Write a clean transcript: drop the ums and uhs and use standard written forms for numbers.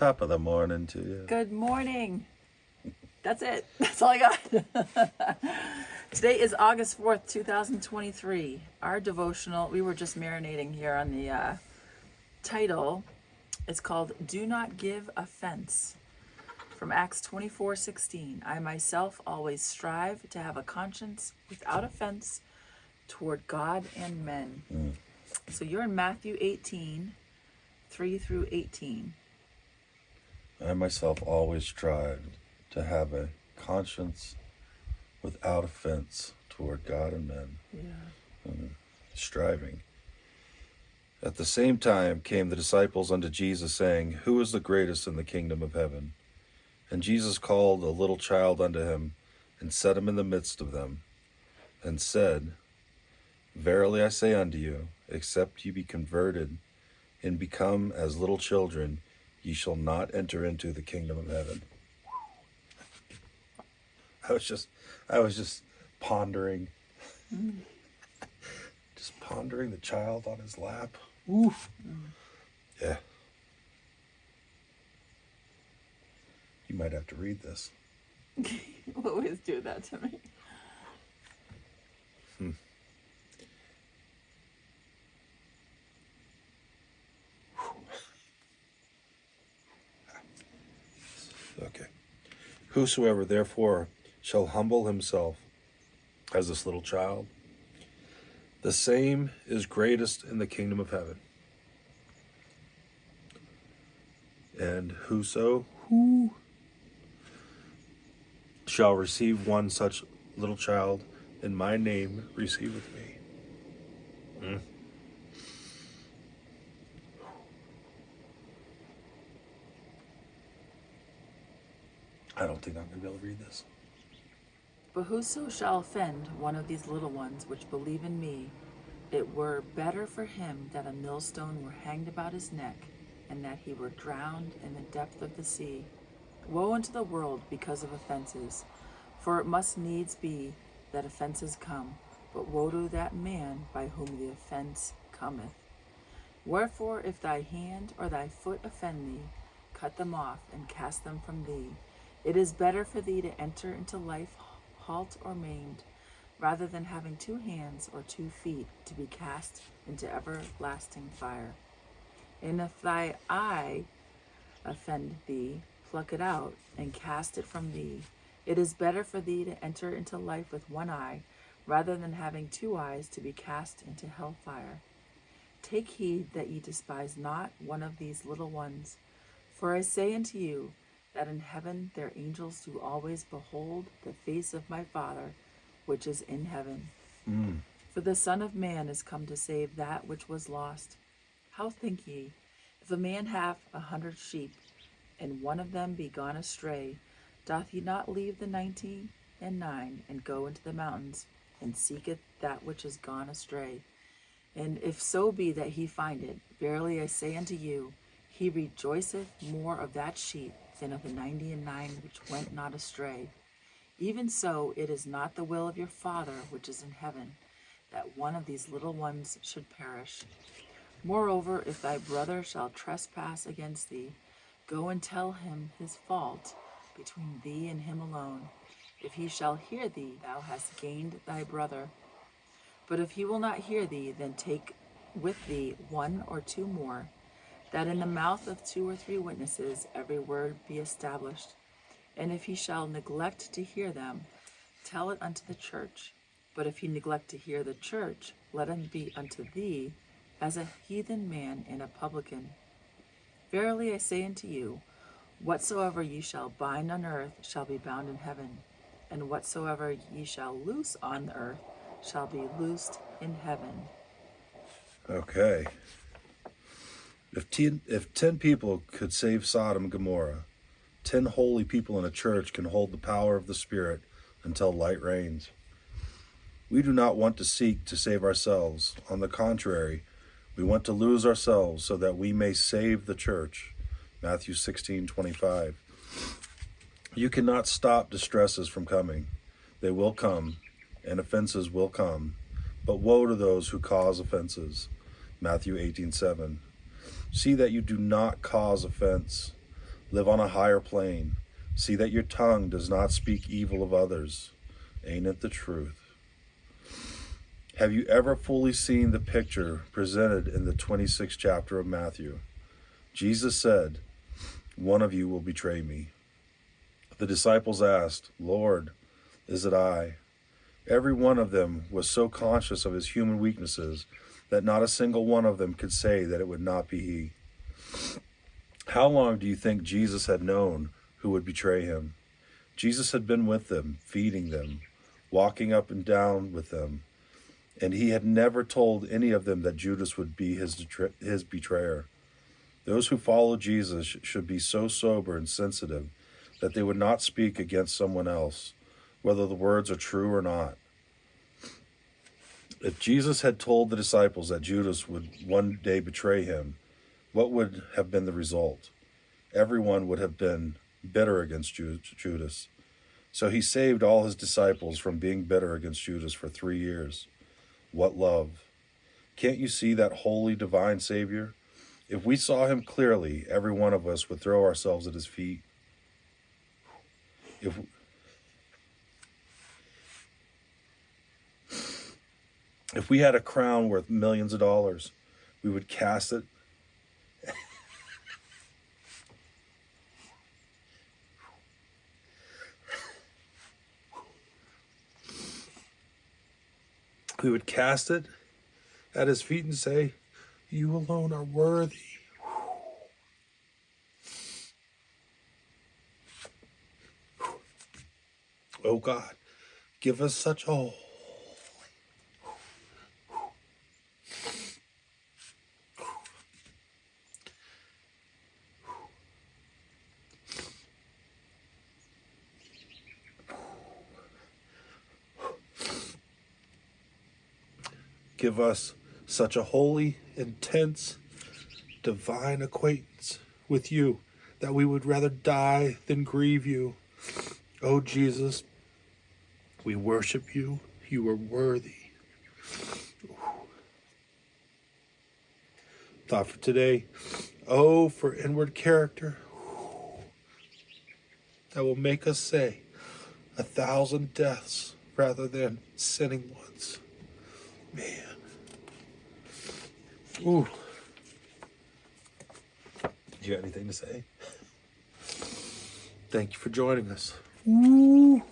Top of the morning to you. Good morning. That's it. That's all I got. Today is August 4th, 2023. Our devotional, we were just marinating here on the title. It's called Do Not Give Offense. From Acts 24:16. I myself always strive to have a conscience without offense toward God and men. So you're in Matthew 18:3-18. I myself always strive to have a conscience without offense toward God and men. Striving. At the same time came the disciples unto Jesus, saying, Who is the greatest in the kingdom of heaven? And Jesus called a little child unto him, and set him in the midst of them, and said, Verily I say unto you, except ye be converted, and become as little children, ye shall not enter into the kingdom of heaven. I was just pondering, just pondering the child on his lap. Oof. Yeah. You might have to read this. You always do that to me. Okay. Whosoever therefore shall humble himself as this little child, the same is greatest in the kingdom of heaven. And who shall receive one such little child in my name receiveth me. I don't think I'm going to be able to read this. But whoso shall offend one of these little ones which believe in me, it were better for him that a millstone were hanged about his neck, and that he were drowned in the depth of the sea. Woe unto the world because of offenses, for it must needs be that offenses come, but woe to that man by whom the offense cometh. Wherefore if thy hand or thy foot offend thee, cut them off and cast them from thee. It is better for thee to enter into life halt or maimed, rather than having 2 hands or 2 feet to be cast into everlasting fire. And if thy eye offend thee, pluck it out and cast it from thee. It is better for thee to enter into life with 1 eye, rather than having 2 eyes to be cast into hellfire. Take heed that ye despise not one of these little ones. For I say unto you, that in heaven their angels do always behold the face of my Father, which is in heaven. For the Son of Man is come to save that which was lost. How think ye, if a man have 100 sheep, and one of them be gone astray, doth he not leave the 99 and go into the mountains, and seeketh that which is gone astray? And if so be that he find it, verily I say unto you, he rejoiceth more of that sheep than of the 99 which went not astray. Even so, it is not the will of your Father which is in heaven, that one of these little ones should perish. Moreover, if thy brother shall trespass against thee, go and tell him his fault between thee and him alone. If he shall hear thee, thou hast gained thy brother. But if he will not hear thee, then take with thee 1 or 2 more, that in the mouth of 2 or 3 witnesses every word be established. And if he shall neglect to hear them, tell it unto the church. But if he neglect to hear the church, let him be unto thee as a heathen man and a publican. Verily I say unto you, whatsoever ye shall bind on earth shall be bound in heaven, and whatsoever ye shall loose on the earth shall be loosed in heaven. Okay. If 10 people could save Sodom and Gomorrah, 10 holy people in a church can hold the power of the Spirit until light reigns. We do not want to seek to save ourselves. On the contrary, we want to lose ourselves so that we may save the church. Matthew 16:25. You cannot stop distresses from coming. They will come, and offenses will come. But woe to those who cause offenses. Matthew 18:7. See that you do not cause offense, Live on a higher plane. See that your tongue does not speak evil of others. Ain't it the truth? Have you ever fully seen the picture presented in the 26th chapter of Matthew? Jesus said, "One of you will betray me." The disciples asked, "Lord, is it I?" Every one of them was so conscious of his human weaknesses that not a single one of them could say that it would not be he. How long do you think Jesus had known who would betray him? Jesus had been with them, feeding them, walking up and down with them, and he had never told any of them that Judas would be his betrayer. Those who follow Jesus should be so sober and sensitive that they would not speak against someone else, whether the words are true or not. If Jesus had told the disciples that Judas would one day betray him, what would have been the result? Everyone would have been bitter against Judas. So he saved all his disciples from being bitter against Judas for 3 years. What love! Can't you see that holy, divine Savior? If we saw him clearly, every one of us would throw ourselves at his feet. If we had a crown worth millions of dollars, we would cast it. We would cast it at his feet and say, "You alone are worthy." Oh God, give us such a give us such a holy, intense, divine acquaintance with you that we would rather die than grieve you. Oh Jesus, we worship you. You are worthy. Thought for today. Oh, for inward character that will make us say 1,000 deaths rather than sinning once. Man. Ooh. Did you have anything to say? Thank you for joining us. Ooh.